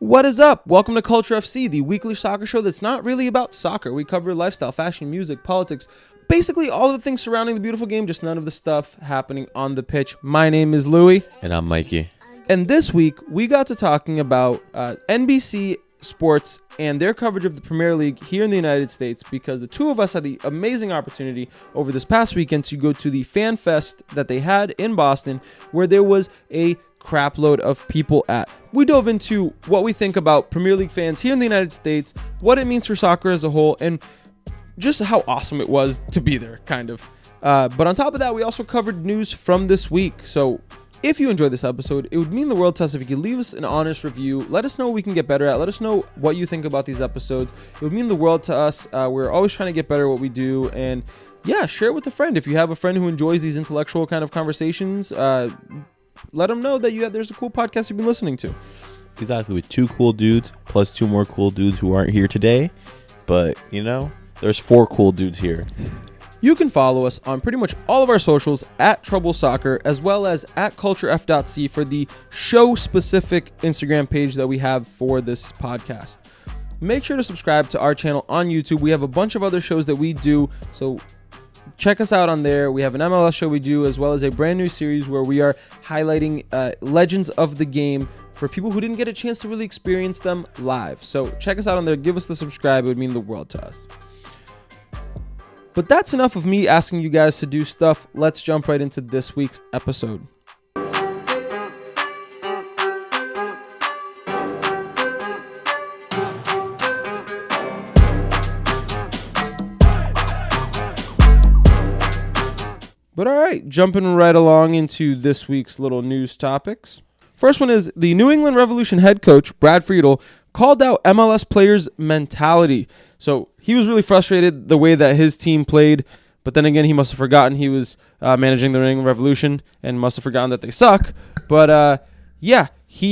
What is up? Welcome to Culture FC, the weekly soccer show that's not really about soccer. We cover lifestyle, fashion, music, politics, basically all the things surrounding the beautiful game, just none of the stuff happening on the pitch. My name is Louie. And I'm Mikey. And this week, we got to talking about NBC Sports and their coverage of the Premier League here in the United States, because the two of us had the amazing opportunity over this past weekend to go to the Fan Fest that they had in Boston, where there was a crapload of people at. We dove into what we think about Premier League fans here in the United States, what it means for soccer as a whole, and just how awesome it was to be there, kind of. But on top of that, we also covered news from this week. So if you enjoyed this episode, it would mean the world to us if you could leave us an honest review. Let us know what we can get better at. Let us know what you think about these episodes. It would mean the world to us. We're always trying to get better at what we do. And yeah, share it with a friend. If you have a friend who enjoys these intellectual kind of conversations, let them know that there's a cool podcast you've been listening to. Exactly, with two cool dudes plus two more cool dudes who aren't here today. But, there's four cool dudes here. You can follow us on pretty much all of our socials at Trebl Soccer, as well as at culturef.c for the show-specific Instagram page that we have for this podcast. Make sure to subscribe to our channel on YouTube. We have a bunch of other shows that we do, so check us out on there. We have an MLS show we do, as well as a brand new series where we are highlighting legends of the game for people who didn't get a chance to really experience them live. So check us out on there. Give us the subscribe. It would mean the world to us. But that's enough of me asking you guys to do stuff. Let's jump right into this week's episode. But all right, jumping right along into this week's little news topics. First one is the New England Revolution head coach, Brad Friedel, called out MLS players' mentality. So he was really frustrated the way that his team played, but then again, he must have forgotten he was managing the New England Revolution and must have forgotten that they suck. But he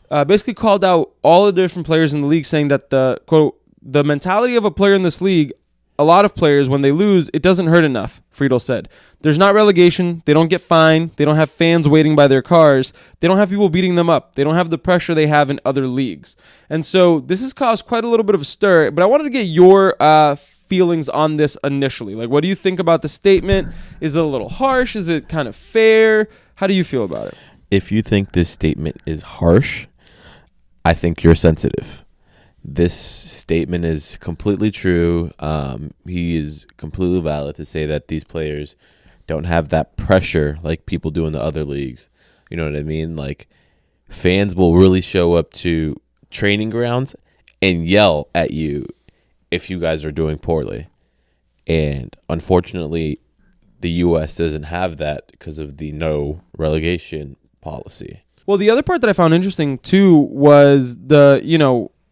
basically called out all the different players in the league, saying that the mentality of a player in this league, a lot of players, when they lose, it doesn't hurt enough, Friedel said. There's not relegation. They don't get fined. They don't have fans waiting by their cars. They don't have people beating them up. They don't have the pressure they have in other leagues. And so this has caused quite a little bit of a stir, but I wanted to get your feelings on this initially. Like, what do you think about the statement? Is it a little harsh? Is it kind of fair? How do you feel about it? If you think this statement is harsh, I think you're sensitive. This statement is completely true. He is completely valid to say that these players don't have that pressure like people do in the other leagues. You know what I mean? Like, fans will really show up to training grounds and yell at you if you guys are doing poorly. And unfortunately, the U.S. doesn't have that because of the no relegation policy. Well, the other part that I found interesting, too, was the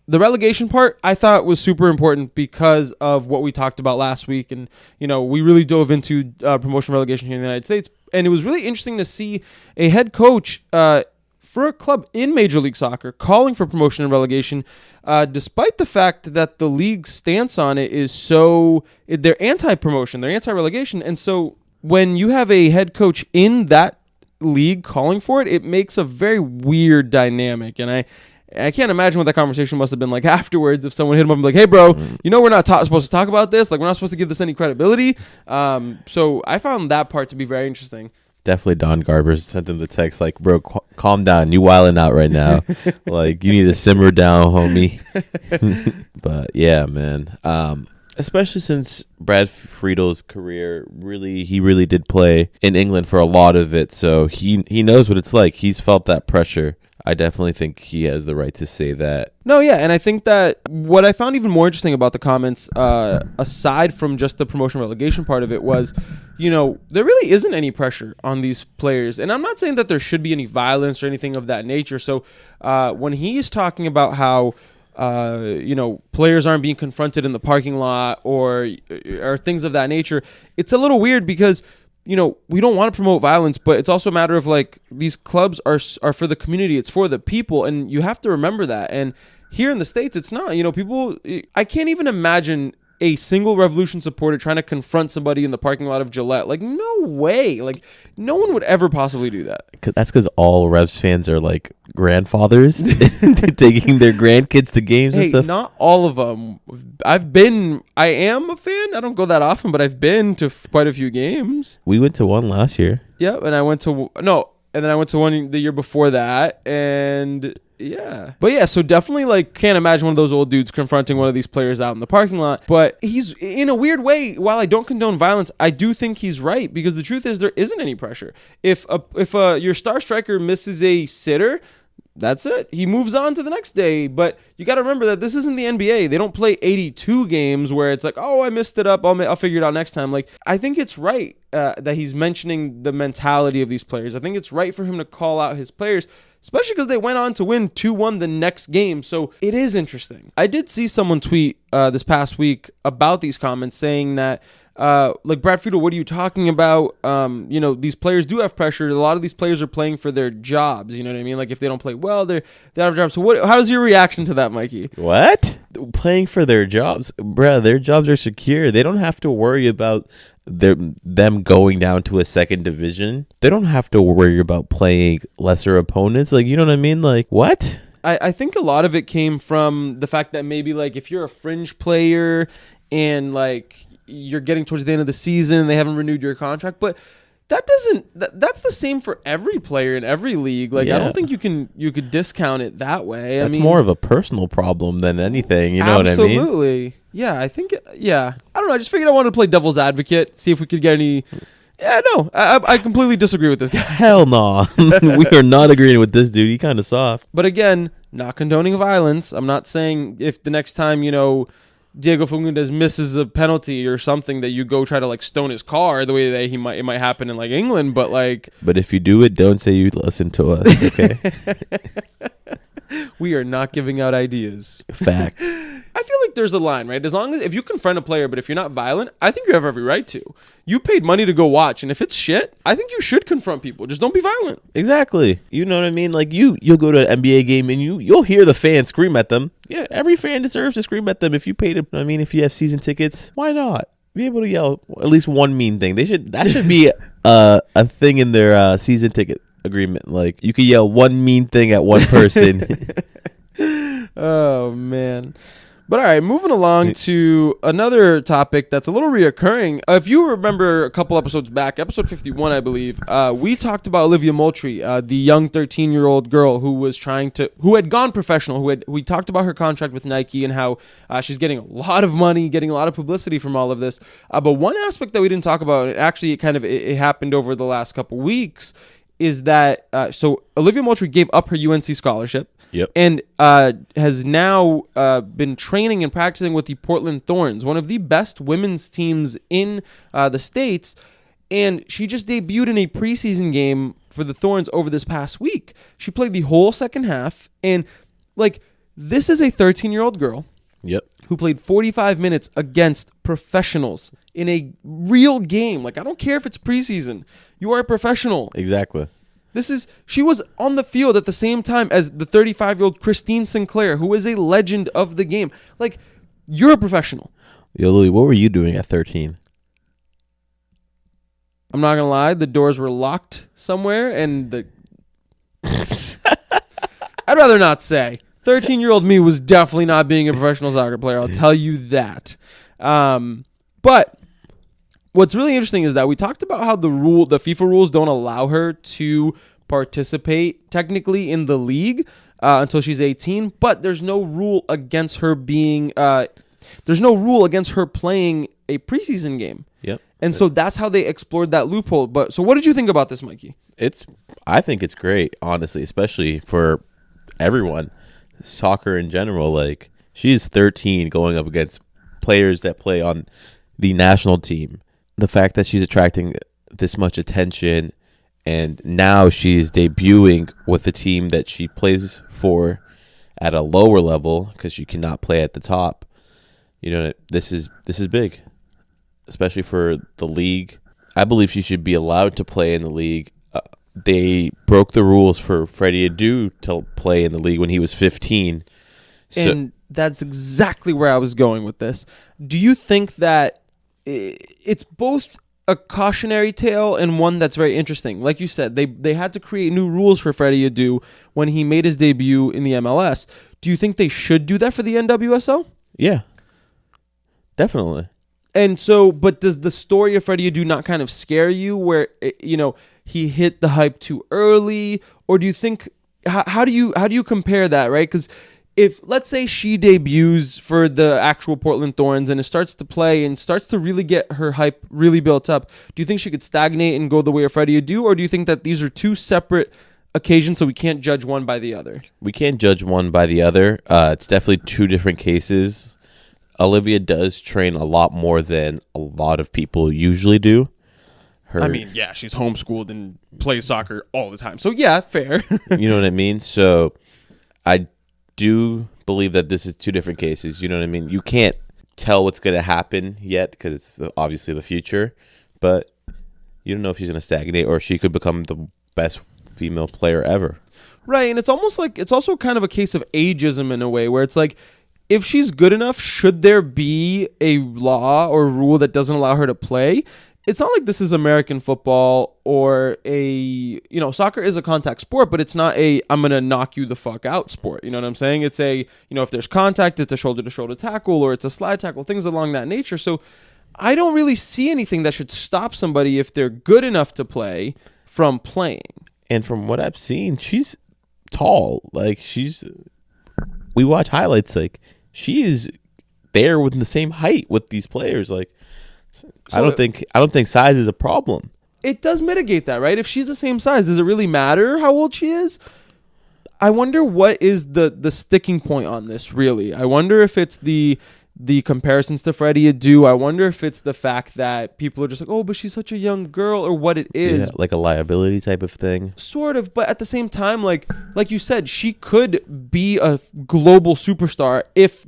relegation part. I thought was super important because of what we talked about last week. And, we really dove into promotion relegation here in the United States. And it was really interesting to see a head coach for a club in Major League Soccer calling for promotion and relegation, despite the fact that the league's stance on it is they're anti-promotion, they're anti-relegation. And so when you have a head coach in that league calling for it, it makes a very weird dynamic. And I can't imagine what that conversation must have been like afterwards if someone hit him up and be like, hey, bro, we're not supposed to talk about this. Like, we're not supposed to give this any credibility. So I found that part to be very interesting. Definitely Don Garber sent him the text like, bro, calm down. You wilding out right now. Like, you need to simmer down, homie. But, yeah, man. Especially since Brad Friedel's career, he really did play in England for a lot of it. So he knows what it's like. He's felt that pressure. I definitely think he has the right to say that. No, yeah, and I think that what I found even more interesting about the comments, aside from just the promotion relegation part of it, was, there really isn't any pressure on these players. And I'm not saying that there should be any violence or anything of that nature. So when he's talking about how, players aren't being confronted in the parking lot or things of that nature, it's a little weird because we don't want to promote violence, but it's also a matter of like these clubs are for the community. It's for the people. And you have to remember that. And here in the States, it's not, people, I can't even imagine a single Revolution supporter trying to confront somebody in the parking lot of Gillette. Like, no way. Like, no one would ever possibly do that. That's because all Revs fans are like grandfathers taking their grandkids to games and stuff. Not all of them. I am a fan. I don't go that often, but I've been to quite a few games. We went to one last year. Yep, and then I went to one the year before that, and yeah. But yeah, so definitely like can't imagine one of those old dudes confronting one of these players out in the parking lot. But he's, in a weird way, while I don't condone violence, I do think he's right, because the truth is there isn't any pressure. If your star striker misses a sitter, that's it. He moves on to the next day. But you got to remember that this isn't the NBA. They don't play 82 games where it's like, oh, I missed it up. I'll figure it out next time. Like, I think it's right that he's mentioning the mentality of these players. I think it's right for him to call out his players, especially because they went on to win 2-1 the next game. So it is interesting. I did see someone tweet this past week about these comments saying that, like, Brad Friedel, what are you talking about? These players do have pressure. A lot of these players are playing for their jobs. You know what I mean? Like, if they don't play well, they have jobs. So how's your reaction to that, Mikey? What? Playing for their jobs? Bruh, their jobs are secure. They don't have to worry about them going down to a second division. They don't have to worry about playing lesser opponents. Like, you know what I mean? Like, what? I think a lot of it came from the fact that maybe, like, if you're a fringe player and, like, you're getting towards the end of the season, they haven't renewed your contract, but that's the same for every player in every league. Like, I don't think you could discount it that way. That's more of a personal problem than anything. You know what I mean? Absolutely. Yeah, I think. Yeah, I don't know. I just figured I wanted to play devil's advocate, see if we could get any. Yeah, no, I completely disagree with this guy. Hell no, we are not agreeing with this dude. He kind of soft. But again, not condoning violence. I'm not saying if the next time Diego Fagundes misses a penalty or something that you go try to like stone his car the way that it might happen in like England, but like. But if you do it, don't say you listen to us, okay? We are not giving out ideas. Fact. I feel like there's a line, right? As long as if you confront a player, but if you're not violent, I think you have every right to. You paid money to go watch, and if it's shit, I think you should confront people. Just don't be violent. Exactly. You know what I mean? Like you'll go to an NBA game and you'll hear the fans scream at them. Yeah, every fan deserves to scream at them. If you paid them, I mean, if you have season tickets, why not? Be able to yell at least one mean thing. That should be a thing in their season ticket agreement. Like you could yell one mean thing at one person. Oh man. But all right, moving along to another topic that's a little reoccurring. If you remember a couple episodes back, episode 51, I believe, we talked about Olivia Moultrie, the young 13-year-old girl who had gone professional. We talked about her contract with Nike and how she's getting a lot of money, getting a lot of publicity from all of this. But one aspect that we didn't talk about, it happened over the last couple weeks, is that so Olivia Moultrie gave up her UNC scholarship. Yep. And has now been training and practicing with the Portland Thorns, one of the best women's teams in the States. And she just debuted in a preseason game for the Thorns over this past week. She played the whole second half. And, like, this is a 13-year-old girl who played 45 minutes against professionals in a real game. Like, I don't care if it's preseason. You are a professional. Exactly. She was on the field at the same time as the 35-year-old Christine Sinclair, who is a legend of the game. Like, you're a professional. Yo, Louis, what were you doing at 13? I'm not going to lie. The doors were locked somewhere, and I'd rather not say. 13-year-old me was definitely not being a professional soccer player. I'll tell you that. But what's really interesting is that we talked about how the FIFA rules don't allow her to participate technically in the league until she's 18, but there's no rule against her playing a preseason game. Yep. And so that's how they explored that loophole. But so what did you think about this, Mikey? I think it's great, honestly, especially for everyone, soccer in general. Like, she's 13 going up against players that play on the national team. The fact that she's attracting this much attention, and now she's debuting with a team that she plays for at a lower level because she cannot play at the top. You know, this is big, especially for the league. I believe she should be allowed to play in the league. They broke the rules for Freddie Adu to play in the league when he was 15. And That's exactly where I was going with this. Do you think that it's both a cautionary tale and one that's very interesting? Like you said, they had to create new rules for Freddie Adu when he made his debut in the MLS. Do you think they should do that for the NWSL? Yeah, definitely. And so, but does the story of Freddie Adu not kind of scare you where, he hit the hype too early? Or do you think, how do you compare that, right? Because if, let's say she debuts for the actual Portland Thorns and it starts to play and starts to really get her hype really built up, do you think she could stagnate and go the way of Freddie Adu? Or do you think that these are two separate occasions, so we can't judge one by the other? We can't judge one by the other. It's definitely two different cases. Olivia does train a lot more than a lot of people usually do. She's homeschooled and plays soccer all the time. So, yeah, fair. You know what I mean? So, I do believe that this is two different cases. You know what I mean? You can't tell what's going to happen yet because it's obviously the future. But you don't know if she's going to stagnate or she could become the best female player ever. Right, and it's almost like it's also kind of a case of ageism in a way where it's like, if she's good enough, should there be a law or rule that doesn't allow her to play? It's not like this is American football or soccer is a contact sport, but it's not I'm going to knock you the fuck out sport. You know what I'm saying? It's if there's contact, it's a shoulder-to-shoulder tackle or it's a slide tackle, things along that nature. So I don't really see anything that should stop somebody if they're good enough to play from playing. And from what I've seen, she's tall. We watch highlights, she is there within the same height with these players. I don't think size is a problem. It does mitigate that, right? If she's the same size, does it really matter how old she is? I wonder what is the sticking point on this, really. I wonder if it's the comparisons to Freddie Adu. I wonder if it's the fact that people are just like, oh, but she's such a young girl, or what it is. Yeah, like a liability type of thing. Sort of, but at the same time, like you said, she could be a global superstar if,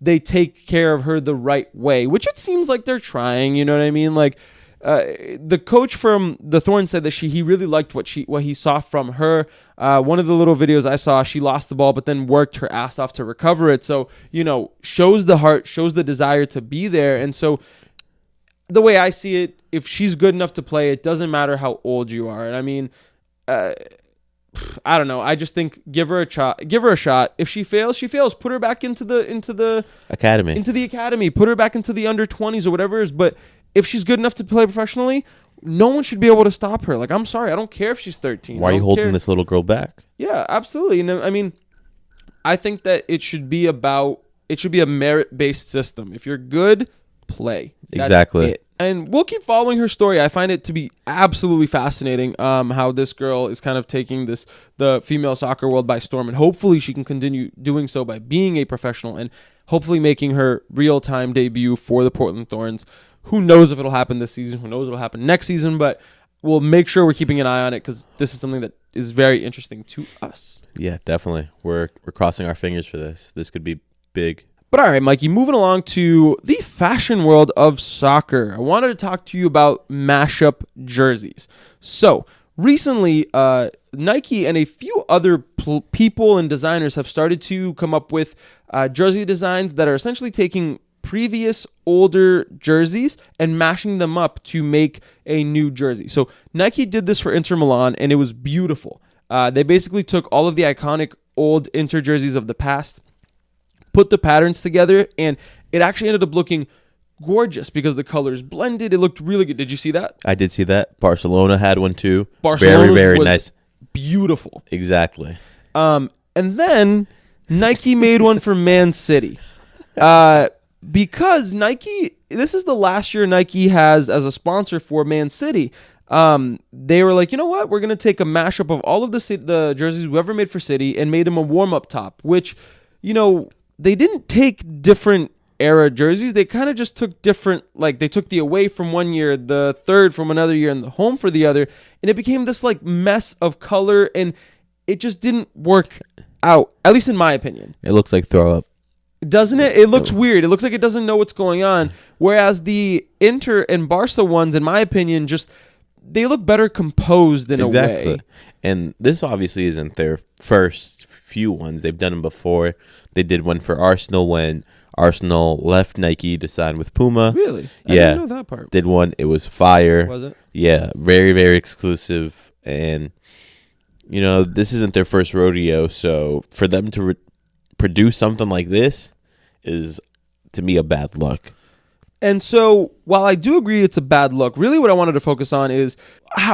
they take care of her the right way, which it seems like they're trying, you know what I mean? The coach from the Thorns said that he really liked what he saw from her. One of the little videos I saw, she lost the ball, but then worked her ass off to recover it. So, shows the heart, shows the desire to be there. And so the way I see it, if she's good enough to play, it doesn't matter how old you are. And I mean, I don't know. I just think give her a shot. If she fails, she fails. Put her back into the academy. Put her back into the under 20s or whatever it is. But if she's good enough to play professionally, no one should be able to stop her. I'm sorry. I don't care if she's 13. Why are you holding this little girl back? Yeah, absolutely. And I mean, I think that it should be a merit-based system. If you're good, play. That's exactly it. And we'll keep following her story. I find it to be absolutely fascinating how this girl is kind of taking the female soccer world by storm. And hopefully she can continue doing so by being a professional and hopefully making her real-time debut for the Portland Thorns. Who knows if it'll happen this season? Who knows if it'll happen next season? But we'll make sure we're keeping an eye on it because this is something that is very interesting to us. Yeah, definitely. We're crossing our fingers for this. This could be big. But all right, Mikey, moving along to the fashion world of soccer. I wanted to talk to you about Mashup Jerseys. So recently, Nike and a few other people and designers have started to come up with jersey designs that are essentially taking previous older jerseys and mashing them up to make a new jersey. So Nike did this for Inter Milan, and it was beautiful. They basically took all of the iconic old Inter jerseys of the past, put the patterns together, and it actually ended up looking gorgeous because the colors blended. It looked really good. Did you see that? I did see that. Barcelona had one too. Barcelona very nice. Beautiful. Exactly. And then Nike made one for Man City. Because Nike, this is the last year Nike has as a sponsor for Man City. They were like, you know what? We're going to take a mashup of all of the jerseys we ever made for City and made them a warm-up top, which, they didn't take different era jerseys. They kind of just took different, they took the away from one year, the third from another year, and the home for the other. And it became this mess of color, and it just didn't work out, at least in my opinion. It looks like throw up. Doesn't it? It looks weird. It looks like it doesn't know what's going on. Whereas the Inter and Barca ones, in my opinion, they look better composed in a way. And this obviously isn't their first few ones. They've done them before. They did one for Arsenal when Arsenal left Nike to sign with Puma. Really? I Yeah. didn't know that part. Did one. It was fire. Was it? Yeah, very, very exclusive. And, this isn't their first rodeo. So for them to produce something like this is, to me, a bad look. And so, while I do agree it's a bad look, really what I wanted to focus on is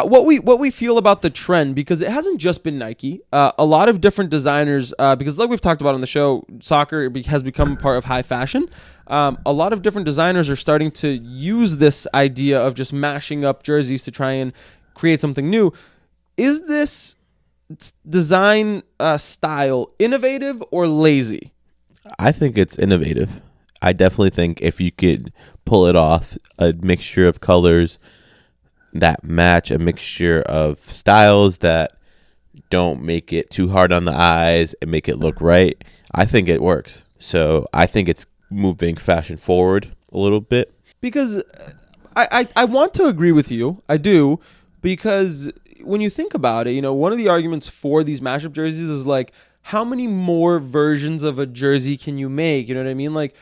what we feel about the trend, because it hasn't just been Nike. A lot of different designers, because like we've talked about on the show, soccer has become part of high fashion. A lot of different designers are starting to use this idea of just mashing up jerseys to try and create something new. Is this design style innovative or lazy? I think it's innovative. I definitely think if you could pull it off, a mixture of colors that match, a mixture of styles that don't make it too hard on the eyes and make it look right, I think it works. So I think it's moving fashion forward a little bit. Because I want to agree with you. I do. Because when you think about it, one of the arguments for these mashup jerseys is like, how many more versions of a jersey can you make? You know what I mean? Like,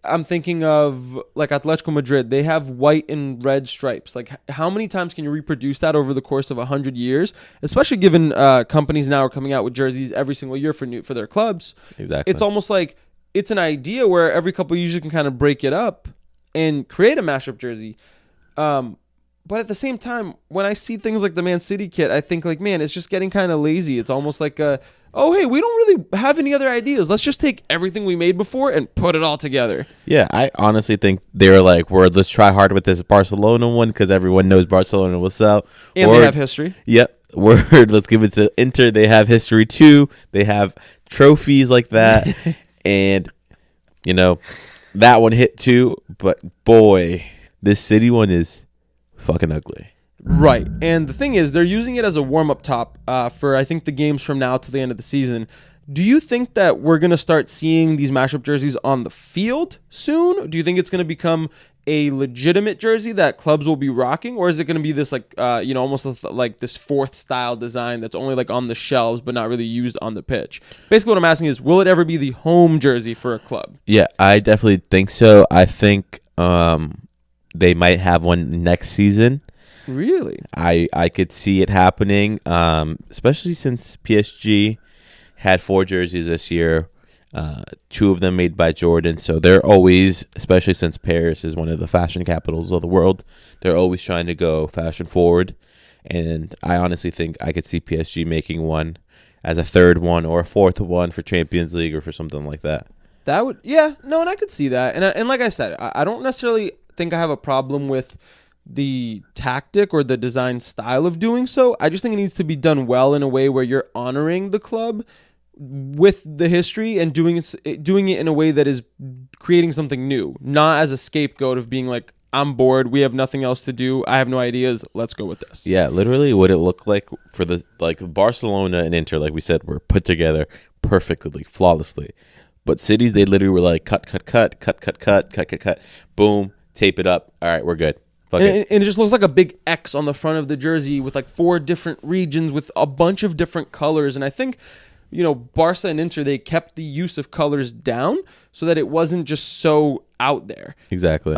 I'm thinking of like Atletico Madrid. They have white and red stripes. Like, how many times can you reproduce that over the course of 100 years? Especially given companies now are coming out with jerseys every single year for their clubs. Exactly. It's almost like it's an idea where every couple of years you can kind of break it up and create a mashup jersey. But at the same time, when I see things like the Man City kit, I think like, man, it's just getting kind of lazy. It's almost like, hey, we don't really have any other ideas. Let's just take everything we made before and put it all together. Yeah, I honestly think they were like, let's try hard with this Barcelona one because everyone knows Barcelona will sell. And they have history. Yep. Let's give it to Inter. They have history too. They have trophies like that. And, that one hit too. But boy, this City one is fucking ugly. Right. And the thing is, they're using it as a warm-up top for, I think, the games from now to the end of the season. Do you think that we're going to start seeing these mashup jerseys on the field soon? Do you think it's going to become a legitimate jersey that clubs will be rocking? Or is it going to be this, like, almost like this fourth style design that's only, like, on the shelves but not really used on the pitch? Basically, what I'm asking is, will it ever be the home jersey for a club? Yeah, I definitely think so. I think they might have one next season. Really? I could see it happening, especially since PSG had 4 jerseys this year, 2 of them made by Jordan. So they're always, especially since Paris is one of the fashion capitals of the world, they're always trying to go fashion forward. And I honestly think I could see PSG making one as a 3rd one or a 4th one for Champions League or for something like that. That would, yeah, no, and I could see that. And like I said, I don't necessarily think I have a problem with the tactic or the design style of doing so. I just think it needs to be done well in a way where you're honoring the club with the history and doing it in a way that is creating something new, not as a scapegoat of being like, I'm bored, we have nothing else to do, I have no ideas, let's go with this. Yeah, literally what it looked like for the Barcelona and Inter, like we said, were put together perfectly, flawlessly. But cities, they literally were like cut, boom, tape it up. All right, we're good. And it just looks like a big X on the front of the jersey with like 4 different regions with a bunch of different colors. And I think, Barca and Inter, they kept the use of colors down so that it wasn't just so out there. Exactly.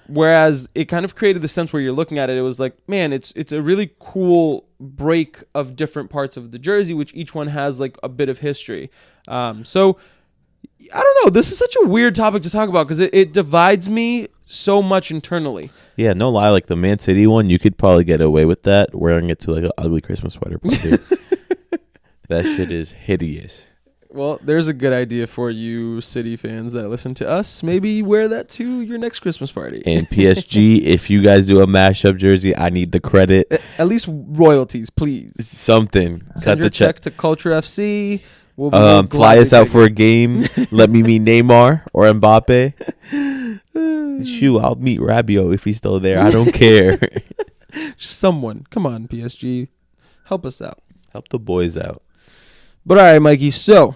Whereas it kind of created the sense where you're looking at it, it was like, man, it's a really cool break of different parts of the jersey, which each one has like a bit of history. So I don't know. This is such a weird topic to talk about because it divides me so much internally. Yeah, no lie. Like the Man City one, you could probably get away with that wearing it to like an ugly Christmas sweater party. That shit is hideous. Well, there's a good idea for you City fans that listen to us. Maybe wear that to your next Christmas party. And PSG, if you guys do a mashup jersey, I need the credit. At least royalties, please. Something. Send your check to Culture FC. We'll fly us out for a game. Let me meet Neymar or Mbappe. Shoot, I'll meet Rabiot if he's still there. I don't care. Someone. Come on, PSG. Help us out. Help the boys out. But all right, Mikey. So,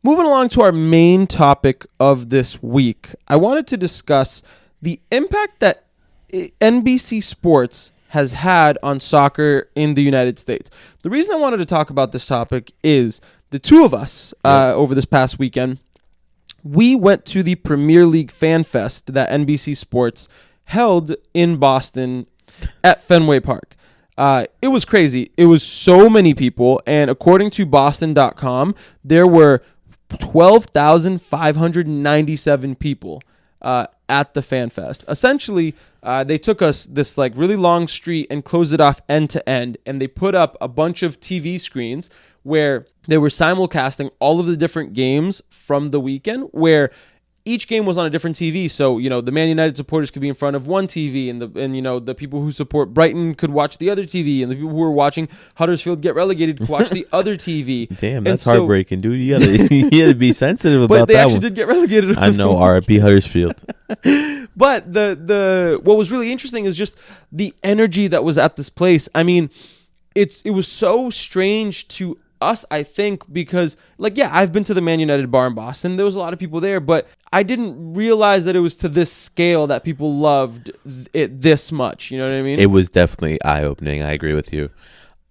moving along to our main topic of this week, I wanted to discuss the impact that NBC Sports has had on soccer in the United States. The reason I wanted to talk about this topic is the two of us over this past weekend, we went to the Premier League Fan Fest that NBC Sports held in Boston at Fenway Park. It was crazy. It was so many people, and according to Boston.com, there were 12,597 people at the Fan Fest. Essentially, they took us this like really long street and closed it off end to end, and they put up a bunch of TV screens where they were simulcasting all of the different games from the weekend, where each game was on a different TV. So, the Man United supporters could be in front of one TV, and the people who support Brighton could watch the other TV, and the people who were watching Huddersfield get relegated could watch the other TV. Damn, that's heartbreaking, dude. You gotta be sensitive about that. But they actually did get relegated. I know, R.I.P. Huddersfield. But the what was really interesting is just the energy that was at this place. I mean, it was so strange to us, I think, because I've been to the Man United bar in Boston. There was a lot of people there, but I didn't realize that it was to this scale that people loved it this much. You know what I mean? It was definitely eye-opening. I agree with you.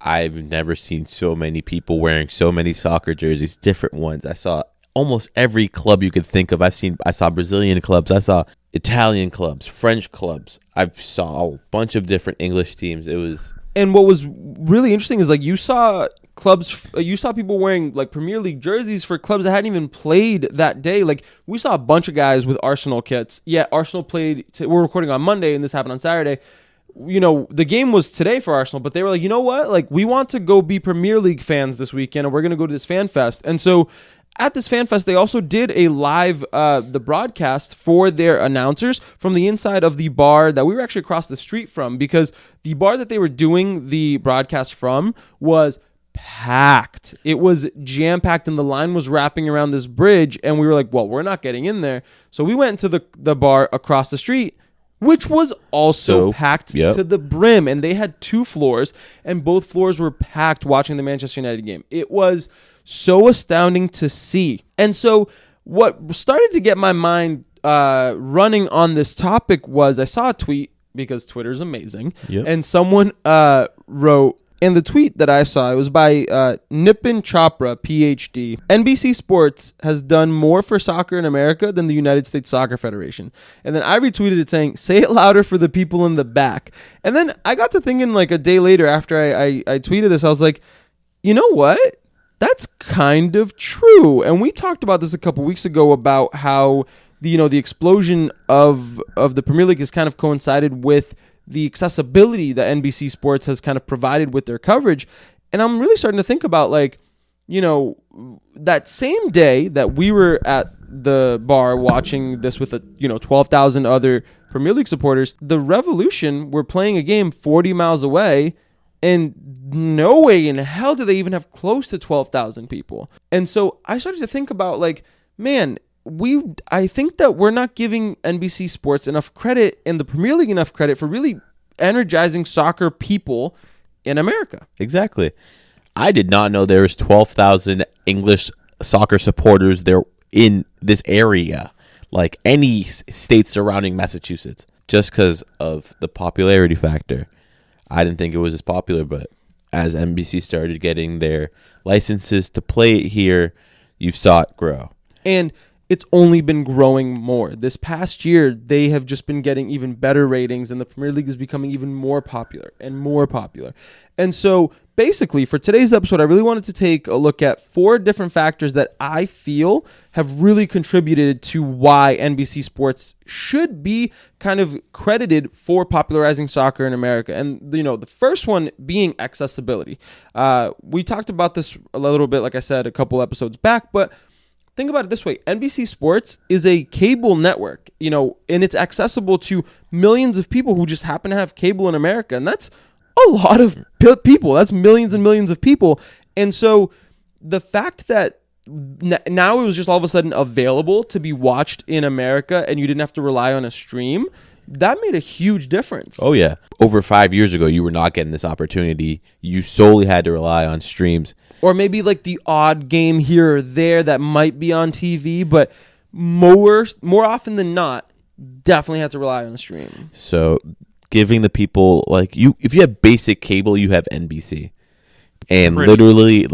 I've never seen so many people wearing so many soccer jerseys, different ones. I saw almost every club you could think of. I saw Brazilian clubs. I saw Italian clubs, French clubs. I saw a bunch of different English teams. And what was really interesting is you saw people wearing Premier League jerseys for clubs that hadn't even played that day. We saw a bunch of guys with Arsenal kits. Yeah, Arsenal played. We're recording on Monday, and this happened on Saturday. The game was today for Arsenal, but they were like, you know what? We want to go be Premier League fans this weekend, and we're going to go to this fan fest. And so at this fan fest, they also did a live the broadcast for their announcers from the inside of the bar that we were actually across the street from, because the bar that they were doing the broadcast from was packed. It was jam-packed, and the line was wrapping around this bridge, and we were like, well, we're not getting in there. So we went to the bar across the street, which was also packed to the brim, and they had 2 floors, and both floors were packed watching the Manchester United game. It was so astounding to see. And so what started to get my mind running on this topic was I saw a tweet, because Twitter's amazing, and someone wrote, and the tweet that I saw, it was by Nipin Chopra, PhD. NBC Sports has done more for soccer in America than the United States Soccer Federation. And then I retweeted it saying, say it louder for the people in the back. And then I got to thinking a day later after I tweeted this, I was like, you know what? That's kind of true. And we talked about this a couple weeks ago about how the explosion of the Premier League has kind of coincided with the accessibility that NBC Sports has kind of provided with their coverage. And I'm really starting to think about that same day that we were at the bar watching this with 12,000 other Premier League supporters, the Revolution were playing a game 40 miles away, and no way in hell do they even have close to 12,000 people. And so I started to think about I think that we're not giving NBC Sports enough credit and the Premier League enough credit for really energizing soccer people in America. Exactly. I did not know there was 12,000 English soccer supporters there in this area, like any state surrounding Massachusetts, just because of the popularity factor. I didn't think it was as popular, but as NBC started getting their licenses to play it here, you saw it grow. And it's only been growing more. This past year, they have just been getting even better ratings, and the Premier League is becoming even more popular and more popular. And so basically, for today's episode, I really wanted to take a look at 4 different factors that I feel have really contributed to why NBC Sports should be kind of credited for popularizing soccer in America. And, the first one being accessibility. We talked about this a little bit, like I said, a couple episodes back, but think about it this way. NBC Sports is a cable network, and it's accessible to millions of people who just happen to have cable in America. And that's a lot of people. That's millions and millions of people. And so the fact that now it was just all of a sudden available to be watched in America and you didn't have to rely on a stream, that made a huge difference. Oh, yeah. Over 5 years ago, you were not getting this opportunity. You solely had to rely on streams. Or maybe the odd game here or there that might be on TV, but more often than not, definitely had to rely on the stream. So giving the people, if you have basic cable, you have NBC. And literally,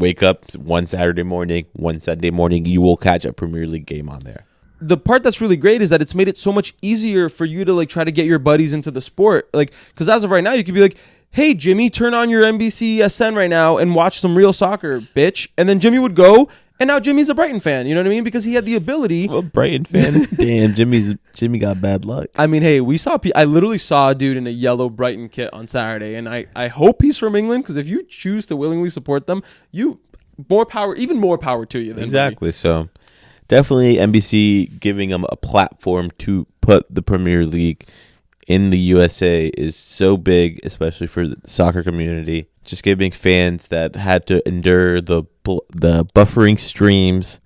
wake up one Saturday morning, one Sunday morning, you will catch a Premier League game on there. The part that's really great is that it's made it so much easier for you to like try to get your buddies into the sport. Like, because as of right now, you could be like, hey, Jimmy, turn on your NBC SN right now and watch some real soccer, bitch. And then Jimmy would go, and now Jimmy's a Brighton fan. You know what I mean? Because he had the ability. Well, Brighton fan. Damn, Jimmy got bad luck. I mean, hey, I literally saw a dude in a yellow Brighton kit on Saturday, and I hope he's from England, because if you choose to willingly support them, even more power to you. Exactly. So definitely NBC giving them a platform to put the Premier League in the USA is so big, especially for the soccer community. Just giving fans that had to endure the buffering streams,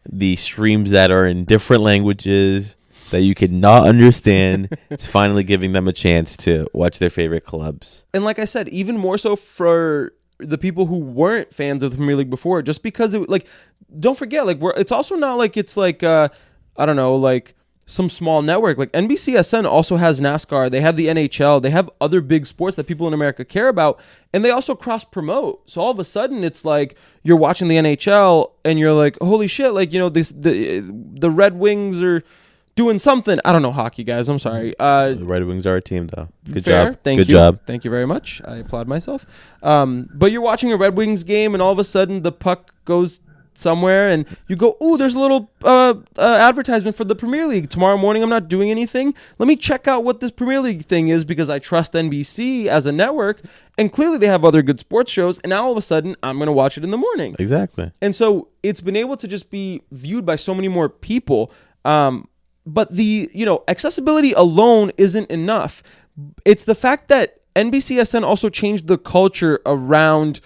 the streams that are in different languages that you cannot understand. It's finally giving them a chance to watch their favorite clubs. And like I said, even more so for the people who weren't fans of the Premier League before, just because don't forget, like, it's also not like it's like I don't know, like some small network. Like NBCSN also has NASCAR, they have the NHL, they have other big sports that people in America care about, and they also cross promote. So all of a sudden it's like you're watching the NHL and you're like, holy shit, like, you know, the Red Wings are doing something. I don't know hockey, guys, I'm sorry. The Red Wings are a team, though. Good fair. job. Thank Good you. job. Thank you very much. I applaud myself. But you're watching a Red Wings game and all of a sudden the puck goes somewhere and you go, ooh, there's a little advertisement for the Premier League. Tomorrow morning I'm not doing anything. Let me check out what this Premier League thing is, because I trust NBC as a network, and clearly they have other good sports shows, and now all of a sudden I'm going to watch it in the morning. Exactly. And so it's been able to just be viewed by so many more people. But the, accessibility alone isn't enough. It's the fact that NBCSN also changed the culture around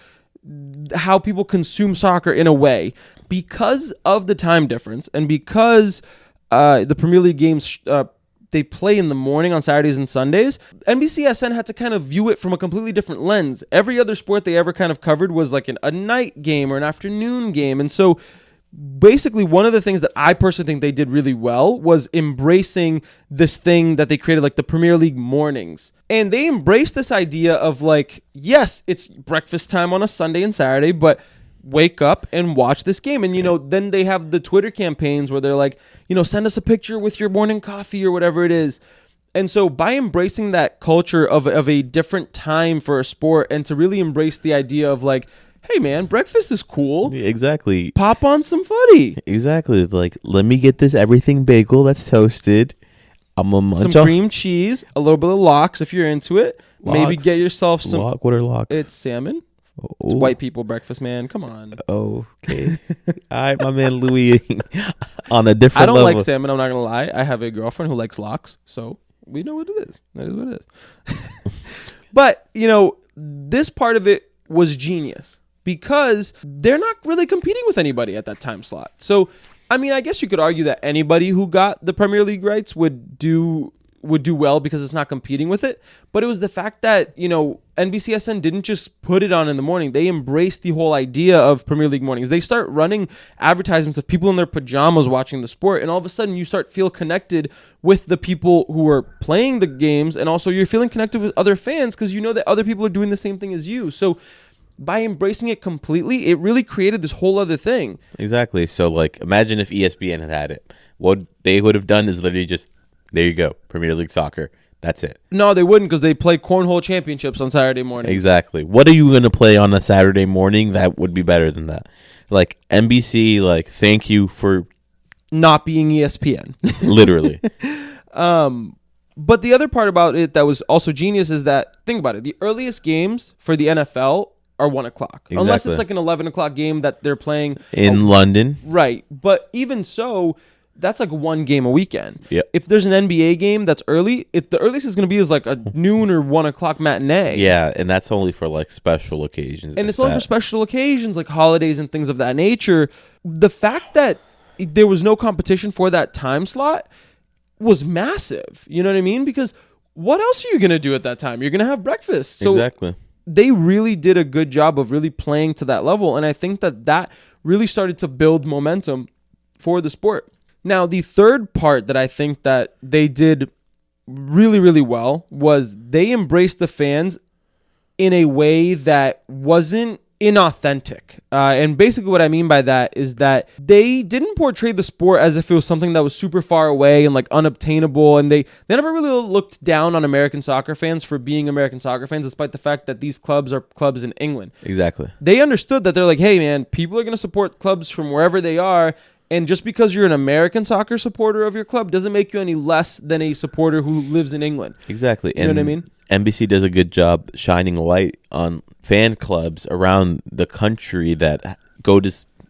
how people consume soccer in a way, because of the time difference, and because the Premier League games they play in the morning on Saturdays and Sundays. NBCSN had to kind of view it from a completely different lens. Every other sport they ever kind of covered was like a night game or an afternoon game, and so basically one of the things that I personally think they did really well was embracing this thing that they created, like the Premier League mornings. And they embraced this idea of like, yes, it's breakfast time on a Sunday and Saturday, but wake up and watch this game. And, then they have the Twitter campaigns where they're like, send us a picture with your morning coffee or whatever it is. And so by embracing that culture of a different time for a sport, and to really embrace the idea of like, hey man, breakfast is cool. Exactly. Pop on some footy. Exactly. Like, let me get this everything bagel that's toasted. I'm gonna munch some cream cheese, a little bit of lox if you're into it. Lox. Maybe get yourself some. What are lox? It's salmon. Oh. It's white people breakfast, man. Come on. Oh, okay. All right, my man Louis on a different level. I don't like salmon. I'm not gonna lie. I have a girlfriend who likes lox, so we know what it is. That is what it is. But this part of it was genius, because they're not really competing with anybody at that time slot. So, I mean, I guess you could argue that anybody who got the Premier League rights would do well, because it's not competing with it. But it was the fact that, NBCSN didn't just put it on in the morning. They embraced the whole idea of Premier League mornings. They start running advertisements of people in their pajamas watching the sport, and all of a sudden you feel connected with the people who are playing the games, and also you're feeling connected with other fans because you know that other people are doing the same thing as you. So by embracing it completely, it really created this whole other thing. Exactly. So, like, imagine if ESPN had it. What they would have done is literally just, there you go, Premier League soccer. That's it. No, they wouldn't, because they play cornhole championships on Saturday morning. Exactly. What are you going to play on a Saturday morning that would be better than that? Like, NBC, like, thank you for not being ESPN. Literally. But the other part about it that was also genius is that, think about it, the earliest games for the NFL are 1 o'clock. Exactly. Unless it's like an 11 o'clock game that they're playing in London. Right. But even so, that's like one game a weekend. Yep. If there's an NBA game that's early, the earliest it's going to be is like a noon or 1 o'clock matinee. Yeah, and that's only for like special occasions. And it's only for special occasions like holidays and things of that nature. The fact that there was no competition for that time slot was massive. You know what I mean? Because what else are you going to do at that time? You're going to have breakfast. So exactly. They really did a good job of really playing to that level. And I think that really started to build momentum for the sport. Now, the third part that I think that they did really, really well was they embraced the fans in a way that wasn't inauthentic. And basically what I mean by that is that they didn't portray the sport as if it was something that was super far away and like unobtainable. And they never really looked down on American soccer fans for being American soccer fans, despite the fact that these clubs are clubs in England. Exactly. They understood that they're like, hey, man, people are going to support clubs from wherever they are. And just because you're an American soccer supporter of your club doesn't make you any less than a supporter who lives in England. Exactly. You know what I mean? NBC does a good job shining light on fan clubs around the country that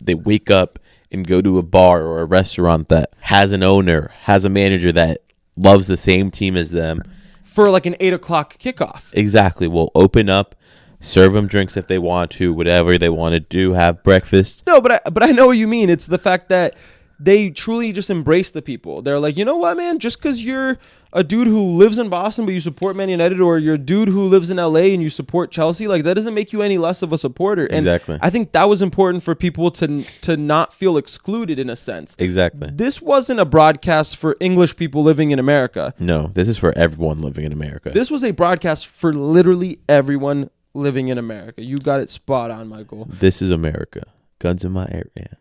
they wake up and go to a bar or a restaurant that has an owner, has a manager that loves the same team as them. For like an 8 o'clock kickoff. Exactly. We'll open up, serve them drinks if they want to, whatever they want to do, have breakfast. No, but I know what you mean. It's the fact that they truly just embrace the people. They're like, you know what, man? Just because you're a dude who lives in Boston but you support Man United, or you're a dude who lives in LA and you support Chelsea, like that doesn't make you any less of a supporter. And exactly. I think that was important for people to not feel excluded in a sense. Exactly. This wasn't a broadcast for English people living in America. No, this is for everyone living in America. This was a broadcast for literally everyone living in America. You got it spot on, Michael. This is America. Guns in my area.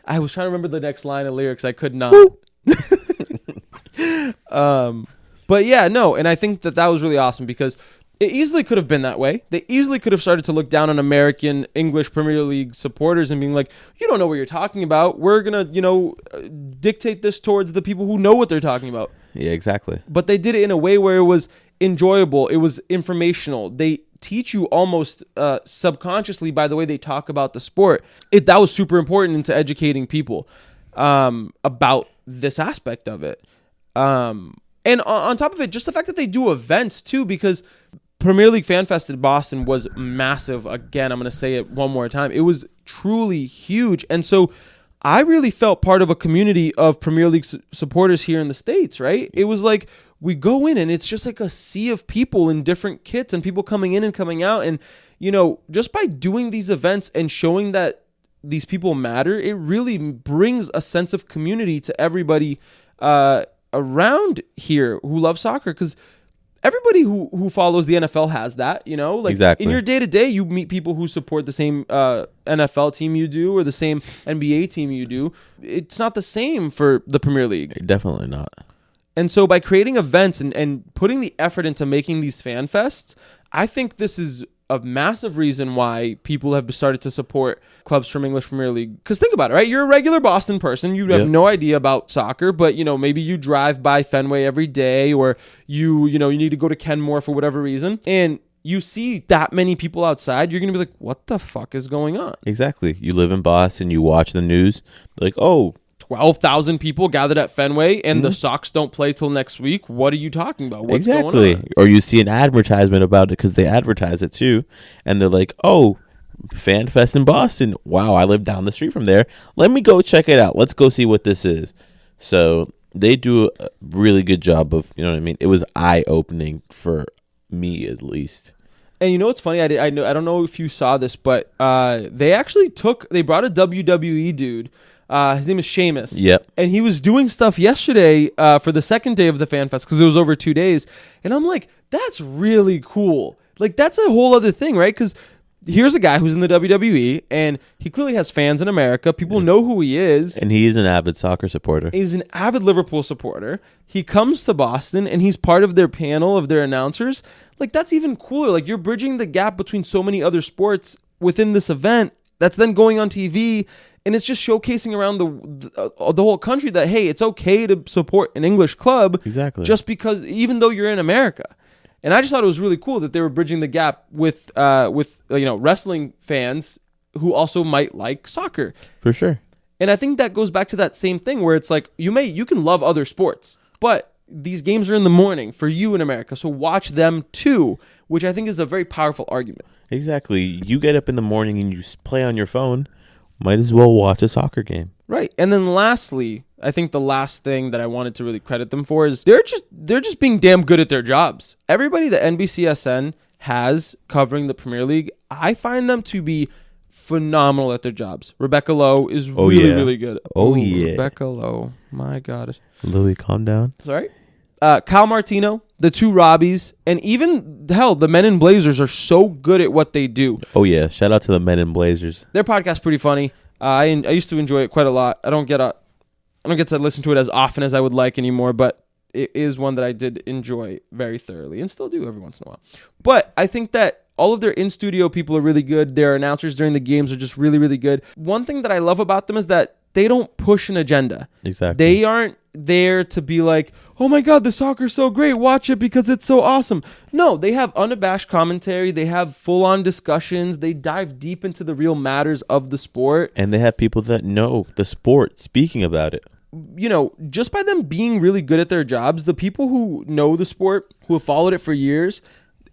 I was trying to remember the next line of lyrics. I could not. But yeah, no. And I think that was really awesome because it easily could have been that way. They easily could have started to look down on American English Premier League supporters and being like, you don't know what you're talking about. We're going to, dictate this towards the people who know what they're talking about. Yeah, exactly. But they did it in a way where it was enjoyable. It was informational. They teach you almost subconsciously by the way they talk about the sport. That was super important into educating people about this aspect of it. And on top of it, just the fact that they do events too, because Premier League Fan Fest in Boston was massive. Again, I'm going to say it one more time. It was truly huge. And so I really felt part of a community of Premier League supporters here in the States, right? It was like we go in and it's just like a sea of people in different kits and people coming in and coming out. And, just by doing these events and showing that these people matter, it really brings a sense of community to everybody around here who love soccer, because everybody who follows the NFL has that, like exactly. In your day-to-day, you meet people who support the same NFL team you do or the same NBA team you do. It's not the same for the Premier League. Definitely not. And so by creating events and putting the effort into making these fan fests, I think this is a massive reason why people have started to support clubs from English Premier League. Because think about it, right? You're a regular Boston person. You have no idea about soccer, but, maybe you drive by Fenway every day, or you need to go to Kenmore for whatever reason. And you see that many people outside, you're going to be like, what the fuck is going on? Exactly. You live in Boston, you watch the news, like, 12,000 people gathered at Fenway and the Sox don't play till next week. What are you talking about? What's going on? Or you see an advertisement about it because they advertise it too. And they're like, Fan Fest in Boston. Wow, I live down the street from there. Let me go check it out. Let's go see what this is. So they do a really good job of, it was eye-opening for me at least. And you know what's funny? I don't know if you saw this, but they brought a WWE dude. His name is Sheamus. Yep. And he was doing stuff yesterday for the second day of the Fan Fest because it was over 2 days. And I'm like, that's really cool. Like, that's a whole other thing, right? Because here's a guy who's in the WWE, and he clearly has fans in America. People know who he is. And he is an avid soccer supporter. He's an avid Liverpool supporter. He comes to Boston, and he's part of their panel of their announcers. Like, that's even cooler. Like, you're bridging the gap between so many other sports within this event that's then going on TV. And it's just showcasing around the whole country that, hey, it's okay to support an English club. Exactly. Just because, even though you're in America. And I just thought it was really cool that they were bridging the gap with wrestling fans who also might like soccer. For sure. And I think that goes back to that same thing where it's like you can love other sports, but these games are in the morning for you in America, so watch them too, which I think is a very powerful argument. Exactly. You get up in the morning and you play on your phone. Might as well watch a soccer game. Right. And then lastly, I think the last thing that I wanted to really credit them for is they're just being damn good at their jobs. Everybody that NBCSN has covering the Premier League, I find them to be phenomenal at their jobs. Rebecca Lowe is really good. Yeah. Rebecca Lowe. My God. Lily, calm down. Sorry. Kyle Martino, the two Robbies, and even, hell, the Men in Blazers are so good at what they do. Oh, yeah. Shout out to the Men in Blazers. Their podcast's pretty funny. I used to enjoy it quite a lot. I don't get to listen to it as often as I would like anymore, but it is one that I did enjoy very thoroughly and still do every once in a while. But I think that all of their in-studio people are really good. Their announcers during the games are just really, really good. One thing that I love about them is that they don't push an agenda. Exactly. They aren't there to be like, oh my God, the soccer's so great. Watch it because it's so awesome. No, they have unabashed commentary. They have full-on discussions. They dive deep into the real matters of the sport. And they have people that know the sport speaking about it. You know, just by them being really good at their jobs, the people who know the sport, who have followed it for years,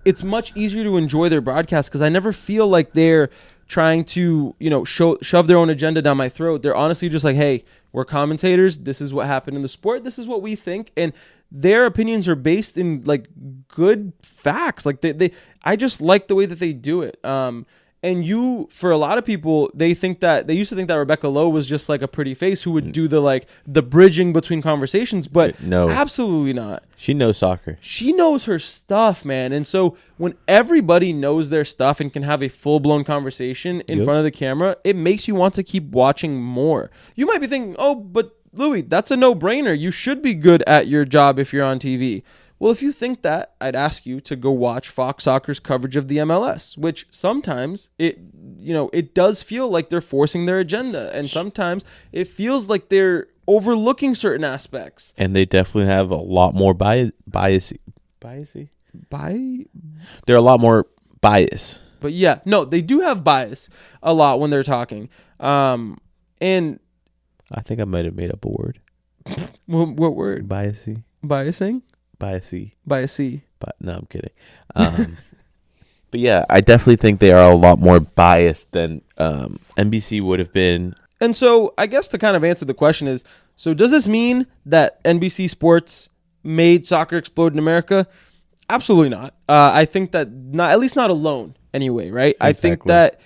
it's much easier to enjoy their broadcast because I never feel like they're trying to, you know, shove their own agenda down my throat. They're honestly just like, hey, we're commentators. This is what happened in the sport. This is what we think. And their opinions are based in like good facts. Like I just like the way that they do it. And for a lot of people, they used to think that Rebecca Lowe was just like a pretty face who would do the bridging between conversations, but no, absolutely not. She knows soccer. She knows her stuff, man. And so when everybody knows their stuff and can have a full-blown conversation in front of the camera, it makes you want to keep watching more. You might be thinking, oh, but Louis, that's a no-brainer. You should be good at your job if you're on TV. Well, if you think that, I'd ask you to go watch Fox Soccer's coverage of the MLS, which sometimes it does feel like they're forcing their agenda, and sometimes it feels like they're overlooking certain aspects. And they definitely have a lot more bias. They're a lot more bias. But yeah, no, they do have bias a lot when they're talking. And I think I might have made up a word. What word? Biasy. Biasing? Biasy. But no, I'm kidding. But yeah, I definitely think they are a lot more biased than NBC would have been. And so I guess to kind of answer the question is, so does this mean that NBC Sports made soccer explode in America? Absolutely not. I think that at least not alone anyway, right? Exactly. I think that,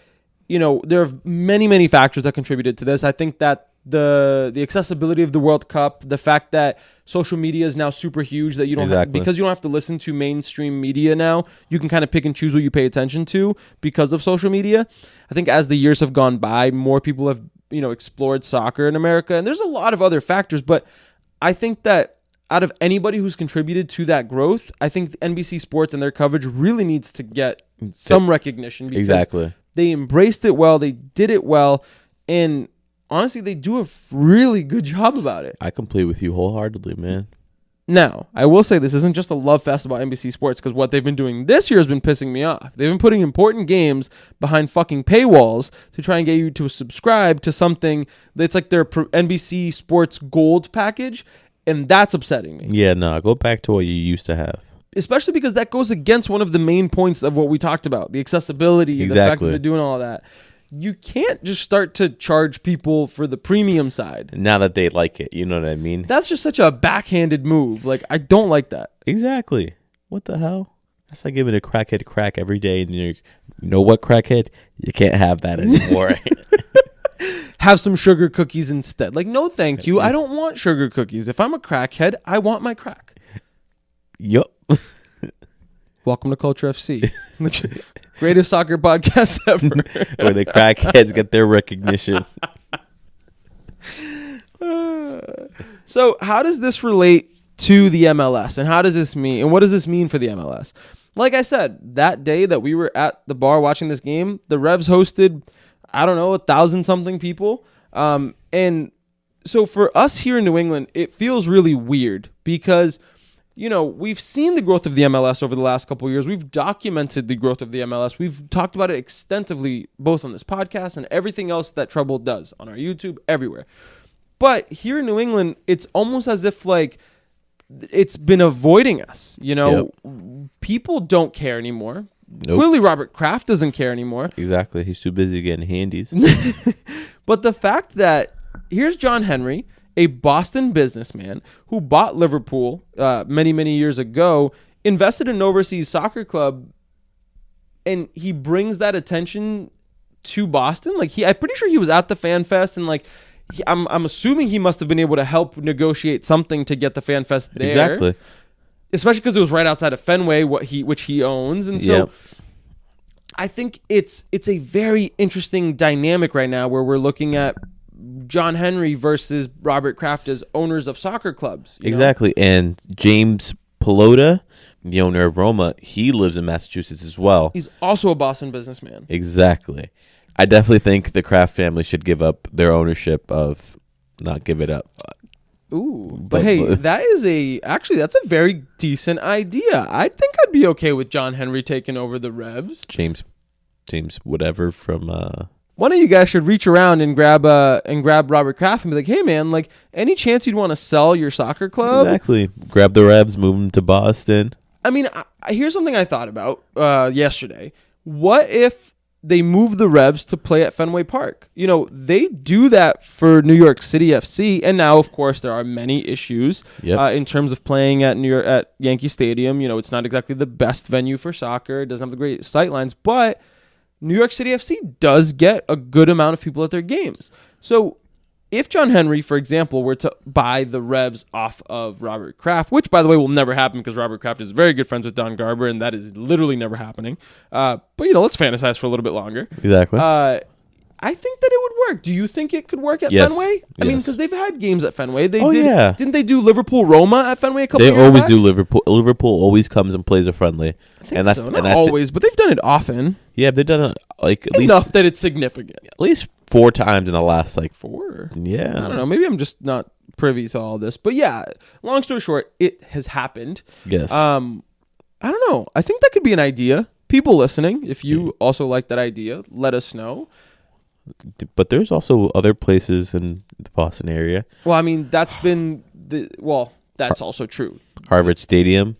there are many, many factors that contributed to this. I think that the accessibility of the World Cup, the fact that social media is now super huge, that you don't because you don't have to listen to mainstream media now, you can kind of pick and choose what you pay attention to because of social media. I think as the years have gone by, more people have explored soccer in America, and there's a lot of other factors, but I think that out of anybody who's contributed to that growth, I think NBC Sports and their coverage really needs to get some recognition because they embraced it well, they did it well, and honestly, they do a really good job about it. I complete with you wholeheartedly, man. Now, I will say this isn't just a love fest about NBC Sports because what they've been doing this year has been pissing me off. They've been putting important games behind fucking paywalls to try and get you to subscribe to something that's like their NBC Sports Gold package, and that's upsetting me. Yeah, no, go back to what you used to have. Especially because that goes against one of the main points of what we talked about, the accessibility, the fact that they're doing all of that. You can't just start to charge people for the premium side. Now that they like it, you know what I mean? That's just such a backhanded move. Like, I don't like that. Exactly. What the hell? That's like giving a crackhead crack every day. And you know what, crackhead? You can't have that anymore. Have some sugar cookies instead. Like, no thank you. I don't want sugar cookies. If I'm a crackhead, I want my crack. Yup. Welcome to Culture FC. Greatest soccer podcast ever. Where the crackheads get their recognition. So how does this relate to the MLS? And how does this mean? And what does this mean for the MLS? Like I said, that day that we were at the bar watching this game, the Revs hosted, 1,000-something people. And so for us here in New England, it feels really weird because we've seen the growth of the MLS over the last couple of years. We've documented the growth of the MLS. We've talked about it extensively, both on this podcast and everything else that Trebl does on our YouTube, everywhere. But here in New England, it's almost as if like it's been avoiding us. People don't care anymore. Nope. Clearly, Robert Kraft doesn't care anymore. Exactly. He's too busy getting handies. But the fact that here's John Henry, a Boston businessman who bought Liverpool many, many years ago, invested in an overseas soccer club, and he brings that attention to Boston. Like I'm pretty sure he was at the Fan Fest, and like I'm assuming he must have been able to help negotiate something to get the Fan Fest there. Exactly. especially because it was right outside of Fenway, which he owns, and so I think it's a very interesting dynamic right now where we're looking at John Henry versus Robert Kraft as owners of soccer clubs. Exactly, and James Pelota, the owner of Roma, he lives in Massachusetts as well. He's also a Boston businessman. Exactly. I definitely think the Kraft family should give up their ownership of, not give it up. Ooh, but hey, that's a very decent idea. I think I'd be okay with John Henry taking over the Revs. James, whatever from. One of you guys should reach around and grab Robert Kraft and be like, "Hey, man, like any chance you'd want to sell your soccer club?" Exactly. Grab the Revs, move them to Boston. I mean, here's something I thought about yesterday. What if they move the Revs to play at Fenway Park? They do that for New York City FC, and now, of course, there are many issues in terms of playing at Yankee Stadium. It's not exactly the best venue for soccer. It doesn't have the great sightlines, but New York City FC does get a good amount of people at their games. So if John Henry, for example, were to buy the Revs off of Robert Kraft, which, by the way, will never happen because Robert Kraft is very good friends with Don Garber, and that is literally never happening. But, let's fantasize for a little bit longer. Exactly. I think that it would work. Do you think it could work at Fenway? I mean, because they've had games at Fenway. Didn't they do Liverpool-Roma at Fenway a couple years back? They always do Liverpool. Liverpool always comes and plays a friendly. I think so. Not always, but they've done it often. Yeah, they've done it at enough that it's significant. At least 4 times in the last 4. Yeah. I don't know. Maybe I'm just not privy to all this. But yeah, long story short, it has happened. Yes. I don't know. I think that could be an idea. People listening, if you also like that idea, let us know. But there's also other places in the Boston area. Well, I mean, that's also true. Harvard Stadium.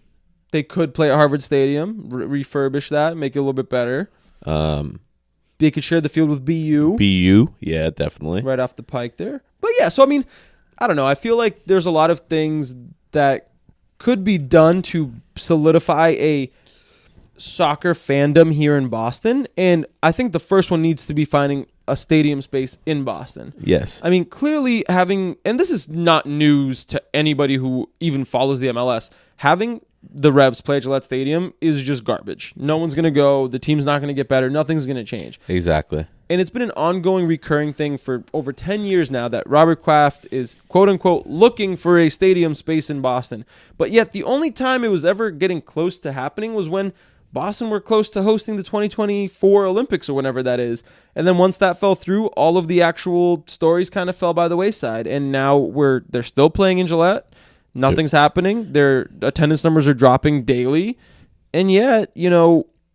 They could play at Harvard Stadium, refurbish that, make it a little bit better. They could share the field with BU. Yeah, definitely. Right off the pike there. But yeah, so I mean, I don't know. I feel like there's a lot of things that could be done to solidify a soccer fandom here in Boston, and I think the first one needs to be finding a stadium space in Boston. Yes. I mean, clearly having, and this is not news to anybody who even follows the MLS, having the Revs play at Gillette Stadium is just garbage. No one's going to go. The team's not going to get better. Nothing's going to change. Exactly. And it's been an ongoing, recurring thing for over 10 years now that Robert Kraft is, quote-unquote, looking for a stadium space in Boston. But yet the only time it was ever getting close to happening was when Boston were close to hosting the 2024 Olympics or whenever that is. And then once that fell through, all of the actual stories kind of fell by the wayside. And now they're still playing in Gillette. Nothing's happening. Their attendance numbers are dropping daily. And yet,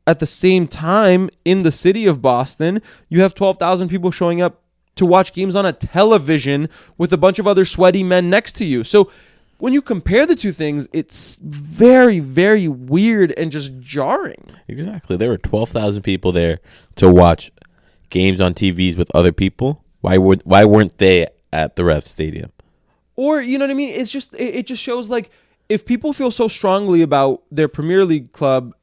at the same time, in the city of Boston, you have 12,000 people showing up to watch games on a television with a bunch of other sweaty men next to you. So when you compare the two things, it's very, very weird and just jarring. Exactly. There were 12,000 people there to watch games on TVs with other people. Why weren't they at the Rev Stadium? Or, you know what I mean? It's just it just shows like if people feel so strongly about their Premier League club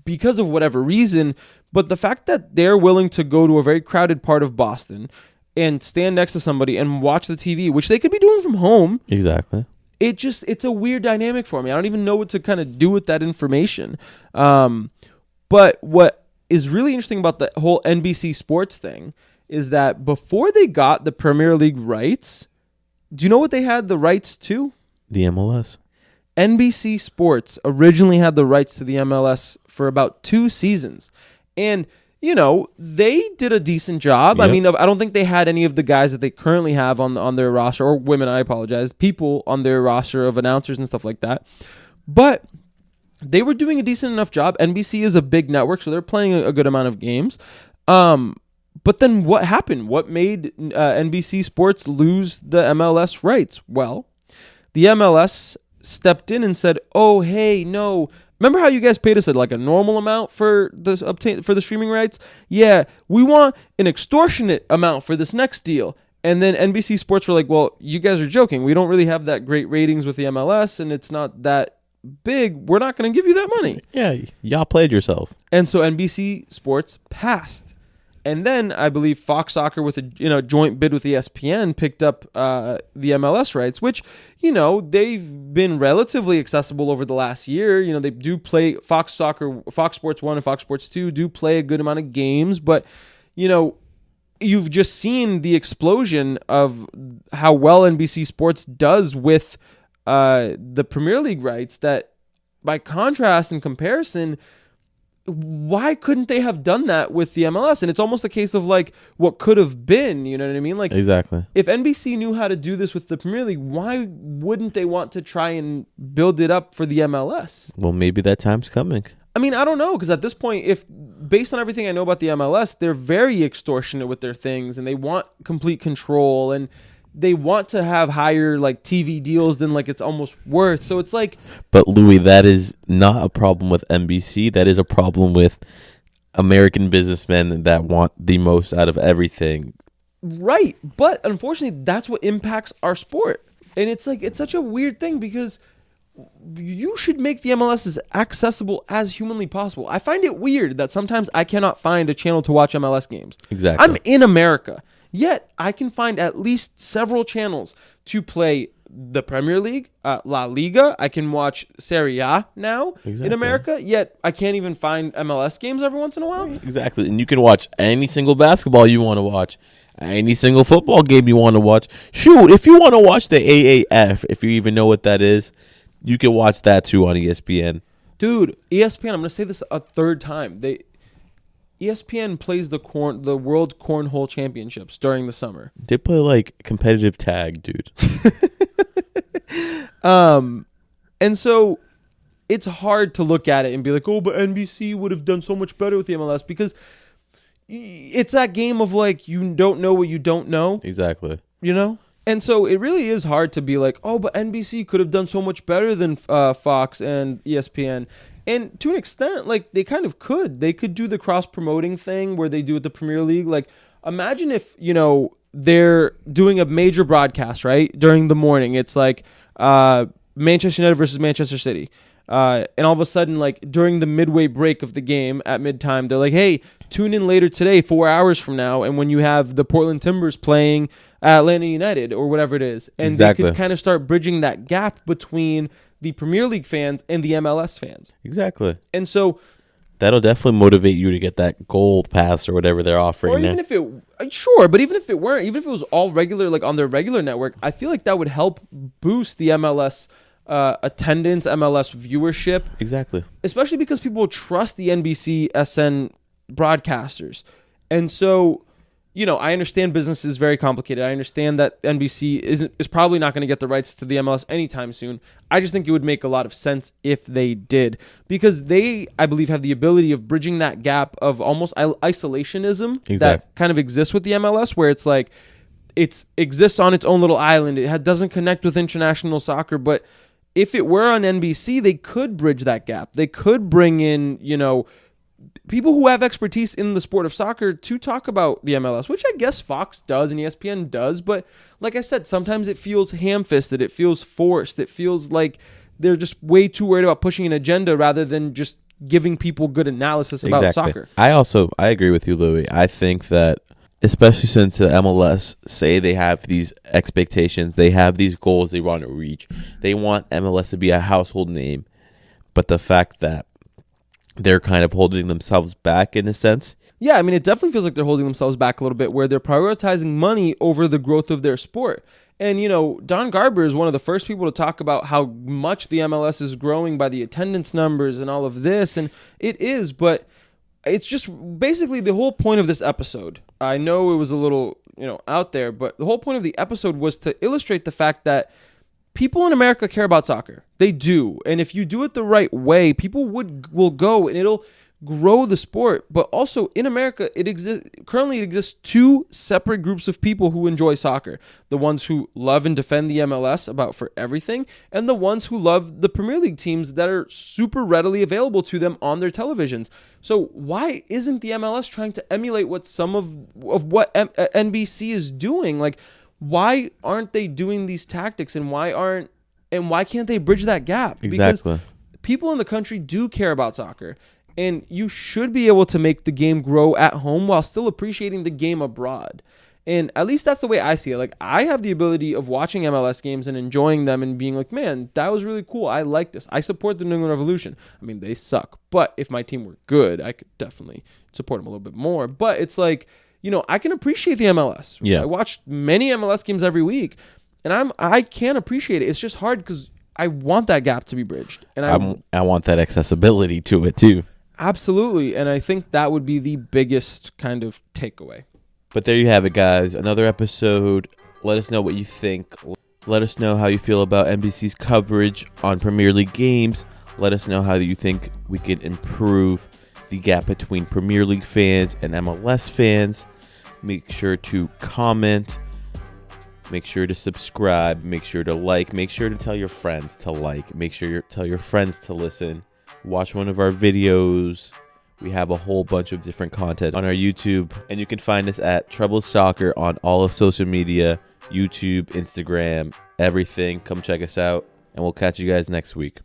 because of whatever reason, but the fact that they're willing to go to a very crowded part of Boston and stand next to somebody and watch the TV, which they could be doing from home. Exactly. It's a weird dynamic for me. I don't even know what to kind of do with that information. But what is really interesting about the whole NBC Sports thing is that before they got the Premier League rights, do you know what they had the rights to? The MLS. NBC Sports originally had the rights to the MLS for about 2 seasons. And, they did a decent job. Yep. I mean, I don't think they had any of the guys that they currently have on their roster, or women, I apologize, people on their roster of announcers and stuff like that. But they were doing a decent enough job. NBC is a big network, so they're playing a good amount of games. But then what happened? What made NBC Sports lose the MLS rights? Well, the MLS stepped in and said, "Oh, hey, no. Remember how you guys paid us a normal amount for the streaming rights? Yeah, we want an extortionate amount for this next deal." And then NBC Sports were like, "Well, you guys are joking. We don't really have that great ratings with the MLS, and it's not that big. We're not going to give you that money." Yeah, y'all played yourself. And so NBC Sports passed. And then I believe Fox Soccer with a joint bid with ESPN picked up the MLS rights, which they've been relatively accessible over the last year. They do play Fox Sports 1 and Fox Sports 2 do play a good amount of games, but you've just seen the explosion of how well NBC Sports does with the Premier League rights. That by contrast and comparison, why couldn't they have done that with the MLS? And it's almost a case of like what could have been, you know what I mean? Like exactly. If NBC knew how to do this with the Premier League, why wouldn't they want to try and build it up for the MLS? Well, maybe that time's coming. I mean, I don't know, because at this point, if based on everything I know about the MLS, they're very extortionate with their things, and they want complete control, and they want to have higher like TV deals than like it's almost worth. So it's like, but Louis, that is not a problem with NBC. That is a problem with American businessmen that want the most out of everything. Right, but unfortunately, that's what impacts our sport, and it's like it's such a weird thing because you should make the MLS as accessible as humanly possible. I find it weird that sometimes I cannot find a channel to watch MLS games. Exactly. I'm in America. Yet, I can find at least several channels to play the Premier League, La Liga. I can watch Serie A now in America, yet I can't even find MLS games every once in a while. Exactly. And you can watch any single basketball you want to watch, any single football game you want to watch. Shoot, if you want to watch the AAF, if you even know what that is, you can watch that too on ESPN. Dude, ESPN, I'm going to say this a third time. ESPN plays the World Cornhole Championships during the summer. They play like competitive tag, dude. And so it's hard to look at it and be like, oh, but NBC would have done so much better with the MLS, because it's that game of like, you don't know what you don't know. Exactly. And so it really is hard to be like, oh, but NBC could have done so much better than Fox and ESPN. And to an extent, like, they kind of could. They could do the cross-promoting thing where they do with the Premier League. Like, imagine if, they're doing a major broadcast, right, during the morning. It's like Manchester United versus Manchester City. And all of a sudden, like, during the midway break of the game at midtime, they're like, hey, tune in later today, 4 hours from now, and when you have the Portland Timbers playing Atlanta United or whatever it is. And They could kind of start bridging that gap between the Premier League fans and the MLS fans. Exactly. And so that'll definitely motivate you to get that gold pass or whatever they're offering. Or even if it weren't, even if it was all regular, like on their regular network, I feel like that would help boost the MLS attendance, MLS viewership. Exactly. Especially because people trust the NBC SN broadcasters. And so, I understand business is very complicated. I understand that NBC is probably not going to get the rights to the MLS anytime soon. I just think it would make a lot of sense if they did, because they, I believe, have the ability of bridging that gap of almost isolationism that kind of exists with the MLS, where it's like it exists on its own little island. It doesn't connect with international soccer, but if it were on NBC, they could bridge that gap. They could bring in, people who have expertise in the sport of soccer to talk about the MLS, which I guess Fox does and ESPN does. But like I said, sometimes it feels ham-fisted. It feels forced. It feels like they're just way too worried about pushing an agenda rather than just giving people good analysis about soccer. I agree with you, Louis. I think that especially since the MLS say they have these expectations, they have these goals they want to reach. They want MLS to be a household name. But the fact that they're kind of holding themselves back in a sense. Yeah, I mean, it definitely feels like they're holding themselves back a little bit, where they're prioritizing money over the growth of their sport. And, Don Garber is one of the first people to talk about how much the MLS is growing by the attendance numbers and all of this. And it is, but it's just basically the whole point of this episode. I know it was a little, out there, but the whole point of the episode was to illustrate the fact that people in America care about soccer. They do. And if you do it the right way, people will go and it'll grow the sport. But also in America, currently it exists two separate groups of people who enjoy soccer. The ones who love and defend the MLS about for everything, and the ones who love the Premier League teams that are super readily available to them on their televisions. So why isn't the MLS trying to emulate what some of what NBC is doing? Like, why aren't they doing these tactics, and why can't they bridge that gap? Exactly. Because people in the country do care about soccer. And you should be able to make the game grow at home while still appreciating the game abroad. And at least that's the way I see it. Like, I have the ability of watching MLS games and enjoying them and being like, man, that was really cool. I like this. I support the New England Revolution. I mean, they suck. But if my team were good, I could definitely support them a little bit more. But it's like, I can appreciate the MLS. Yeah. I watch many MLS games every week, and I can appreciate it. It's just hard because I want that gap to be bridged. And I want that accessibility to it too. Absolutely. And I think that would be the biggest kind of takeaway. But there you have it, guys. Another episode. Let us know what you think. Let us know how you feel about NBC's coverage on Premier League games. Let us know how you think we can improve the gap between Premier League fans and MLS fans. Make sure to comment. Make sure to subscribe. Make sure to like. Make sure to tell your friends to like. Make sure you tell your friends to listen. Watch one of our videos. We have a whole bunch of different content on our YouTube. And you can find us at Trebl Soccer on all of social media, YouTube, Instagram, everything. Come check us out. And we'll catch you guys next week.